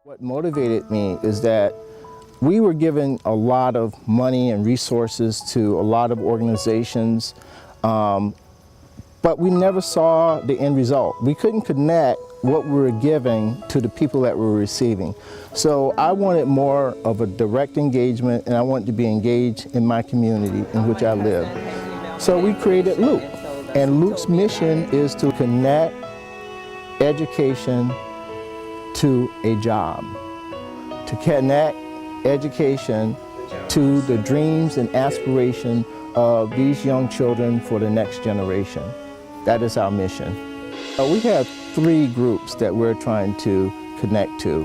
What motivated me is that we were given a lot of money and resources to a lot of organizations, but we never saw the end result. We couldn't connect what we were giving to the people that we were receiving. So I wanted more of a direct engagement, and I wanted to be engaged in my community in which I live. So we created Luke, and Luke's mission is to connect education to a job, to connect education to the dreams and aspiration of these young children for the next generation. That is our mission. We have 3 groups that we're trying to connect to.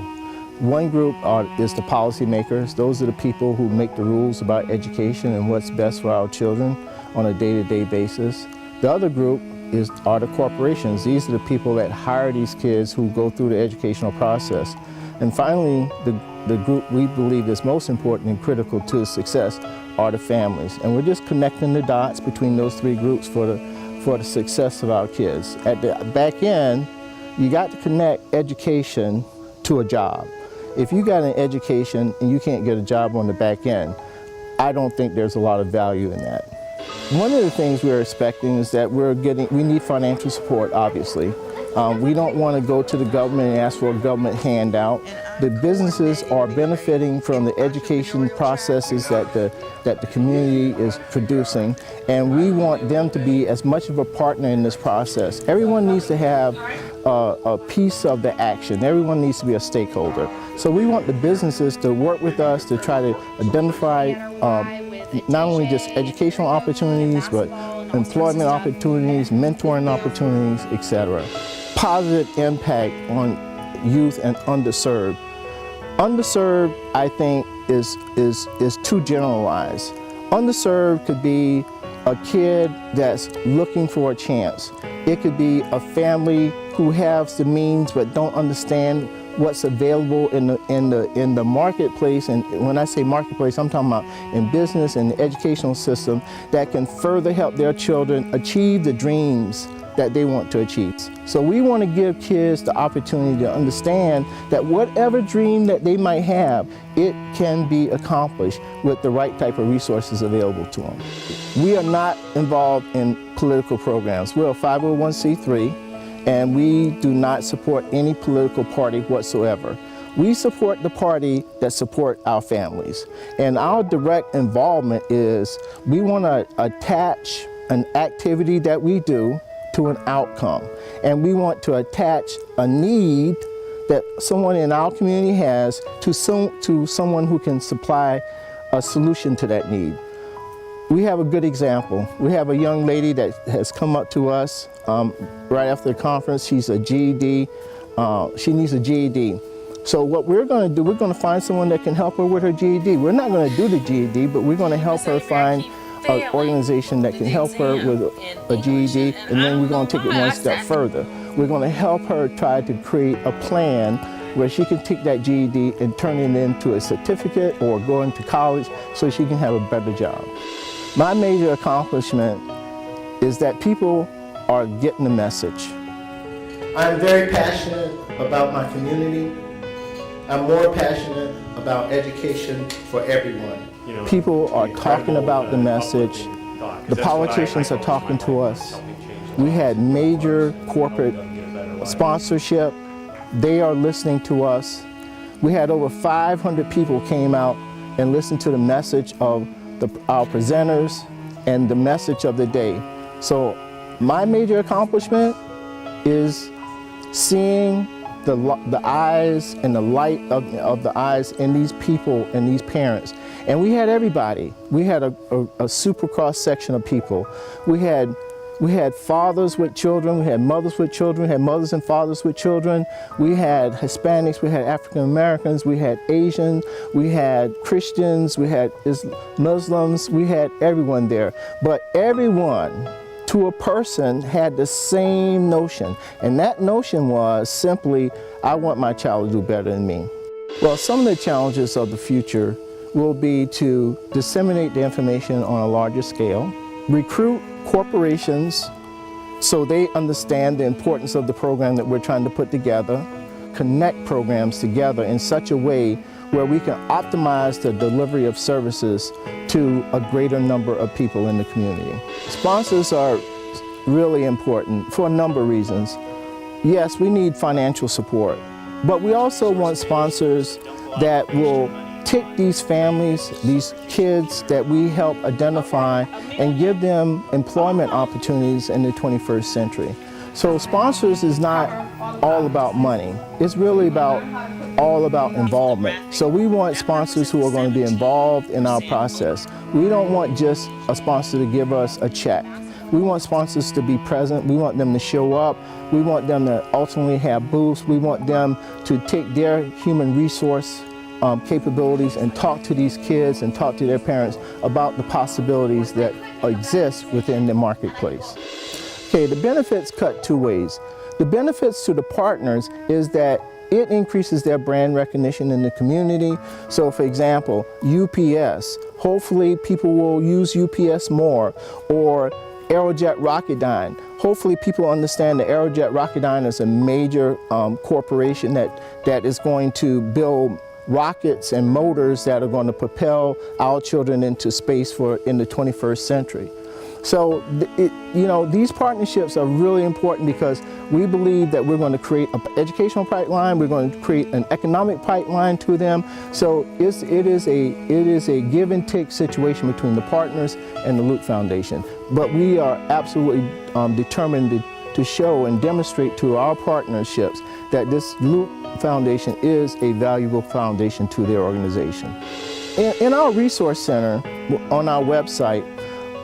One group is the policymakers. Those are the people who make the rules about education and what's best for our children on a day-to-day basis. The other group are the corporations. These are the people that hire these kids who go through the educational process. And finally, the group we believe is most important and critical to success are the families. And we're just connecting the dots between those 3 groups for the success of our kids. At the back end, you got to connect education to a job. If you got an education and you can't get a job on the back end, I don't think there's a lot of value in that. One of the things we're expecting is that we need financial support, obviously. We don't want to go to the government and ask for a government handout. The businesses are benefiting from the education processes that the community is producing, and we want them to be as much of a partner in this process. Everyone needs to have a piece of the action. Everyone needs to be a stakeholder. So we want the businesses to work with us to try to identify not only just educational opportunities, but employment opportunities, mentoring opportunities, etc. Positive impact on youth and underserved. Underserved, I think, is too generalized. Underserved could be a kid that's looking for a chance. It could be a family who has the means but don't understand what's available in the marketplace. And when I say marketplace, I'm talking about in business and the educational system that can further help their children achieve the dreams that they want to achieve. So we want to give kids the opportunity to understand that whatever dream that they might have, it can be accomplished with the right type of resources available to them. We are not involved in political programs. We're a 501c3. And we do not support any political party whatsoever. We support the party that support our families. And our direct involvement is we want to attach an activity that we do to an outcome. And we want to attach a need that someone in our community has to someone who can supply a solution to that need. We have a good example. We have a young lady that has come up to us right after the conference. She's a GED. She needs a GED. So what we're going to do, we're going to find someone that can help her with her GED. We're not going to do the GED, but we're going to help her find an organization that can help her with a GED, and then we're going to take it one step further. We're going to help her try to create a plan where she can take that GED and turn it into a certificate or go into college so she can have a better job. My major accomplishment is that people are getting the message. I'm very passionate about my community. I'm more passionate about education for everyone. People are talking about the message. The politicians are talking to us. We had major corporate sponsorship. They are listening to us. We had over 500 people came out and listened to the message of our presenters and the message of the day. So my major accomplishment is seeing the eyes and the light of the eyes in these people and these parents. And we had everybody. We had a super cross section of people. We had fathers with children, we had mothers with children, we had mothers and fathers with children. We had Hispanics, we had African Americans, we had Asians, we had Christians, we had Muslims, we had everyone there. But everyone, to a person, had the same notion. And that notion was simply, I want my child to do better than me. Well, some of the challenges of the future will be to disseminate the information on a larger scale, recruit corporations so they understand the importance of the program that we're trying to put together, connect programs together in such a way where we can optimize the delivery of services to a greater number of people in the community. Sponsors are really important for a number of reasons. Yes, we need financial support, but we also want sponsors that will take these families, these kids that we help identify and give them employment opportunities in the 21st century. So sponsors is not all about money. It's really all about involvement. So we want sponsors who are going to be involved in our process. We don't want just a sponsor to give us a check. We want sponsors to be present. We want them to show up. We want them to ultimately have booths. We want them to take their human resource capabilities and talk to these kids and talk to their parents about the possibilities that exist within the marketplace. Okay, the benefits cut two ways. The benefits to the partners is that it increases their brand recognition in the community. So for example, UPS, hopefully people will use UPS more, or Aerojet Rocketdyne. Hopefully people understand that Aerojet Rocketdyne is a major corporation that is going to build rockets and motors that are going to propel our children into space in the 21st century. So, these partnerships are really important because we believe that we're going to create an educational pipeline, we're going to create an economic pipeline to them. So it is a give and take situation between the partners and the Luke Foundation. But we are absolutely determined to show and demonstrate to our partnerships that this Luke Foundation is a valuable foundation to their organization. In our resource center on our website,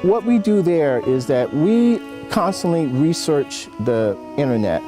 what we do there is that we constantly research the internet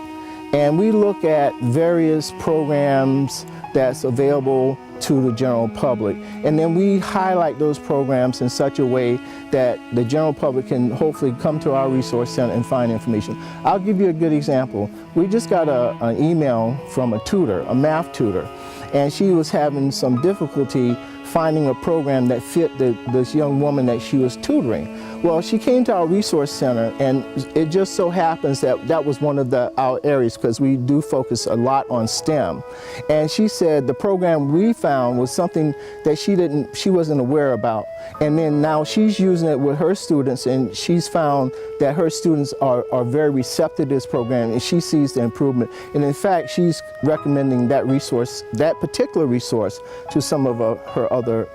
and we look at various programs that's available to the general public, and then we highlight those programs in such a way that the general public can hopefully come to our resource center and find information. I'll give you a good example. We just got an email from a tutor, a math tutor, and she was having some difficulty finding a program that fit this young woman that she was tutoring. Well, she came to our resource center, and it just so happens that that was one of our areas, because we do focus a lot on STEM. And she said the program we found was something that she wasn't aware about. And then now she's using it with her students, and she's found that her students are very receptive to this program, and she sees the improvement. And in fact, she's recommending that resource, that particular resource, to some of her other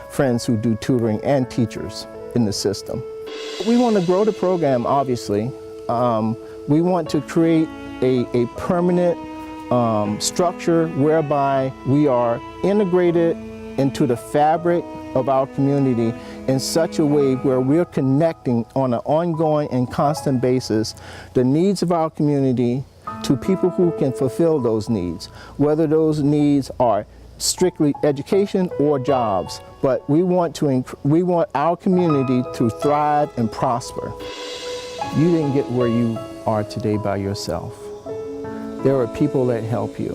friends who do tutoring and teachers in the system. We want to grow the program, obviously. We want to create a permanent structure whereby we are integrated into the fabric of our community in such a way where we're connecting on an ongoing and constant basis the needs of our community to people who can fulfill those needs, whether those needs are strictly education or jobs. But we want our community to thrive and prosper. You didn't get where you are today by yourself. There are people that help you.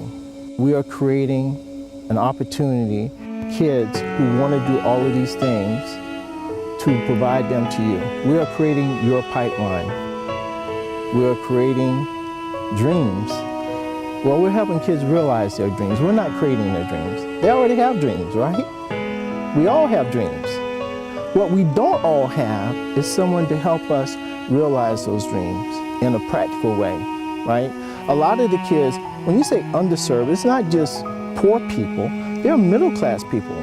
We are creating an opportunity, kids who want to do all of these things, to provide them to you. We are creating your pipeline. We are creating dreams. Well, we're helping kids realize their dreams. We're not creating their dreams. They already have dreams, right? We all have dreams. What we don't all have is someone to help us realize those dreams in a practical way, right? A lot of the kids, when you say underserved, it's not just poor people, they're middle-class people.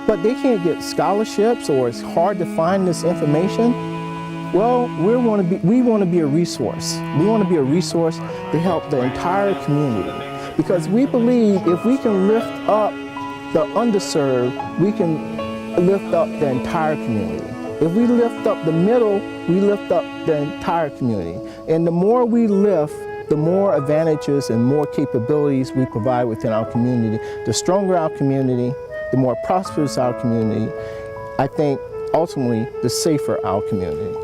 But they can't get scholarships, or it's hard to find this information. Well, we want to be a resource. We want to be a resource to help the entire community, because we believe if we can lift up the underserved, we can lift up the entire community. If we lift up the middle, we lift up the entire community. And the more we lift, the more advantages and more capabilities we provide within our community. The stronger our community, the more prosperous our community, I think ultimately the safer our community.